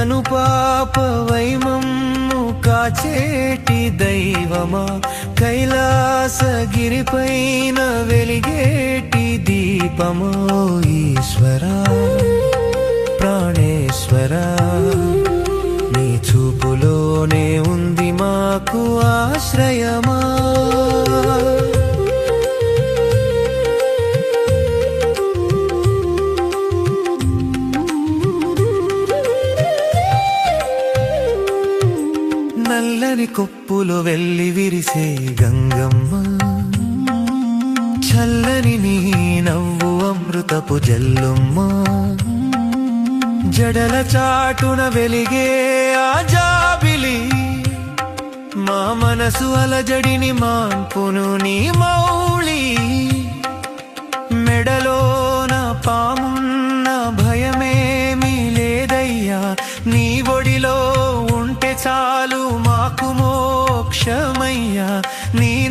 కనుపాపవై మమ్ము కాచేటి దైవమా, కైలాసగిరిపైన వెలిగేటి దీపమో ఈశ్వరా ప్రాణేశ్వరా, నీ చూపులోనే ఉంది మాకు ఆశ్రయమా. నల్లని కొప్పులు వెళ్ళి విరిసే గంగమ్మ, చల్లని నీ నవ్వు అమృతపు జల్లుమ్మ, జడల చాటున వెలిగే ఆ జాబిలి, మా మనసు అలజడిని మాన్పును నీ మౌళి. మెడలోన పామున్న భయమేమీ లేదయ్యా, నీ ఒడిలో ఉంటే చాలు మాకు మోక్షమయ్యా. నీ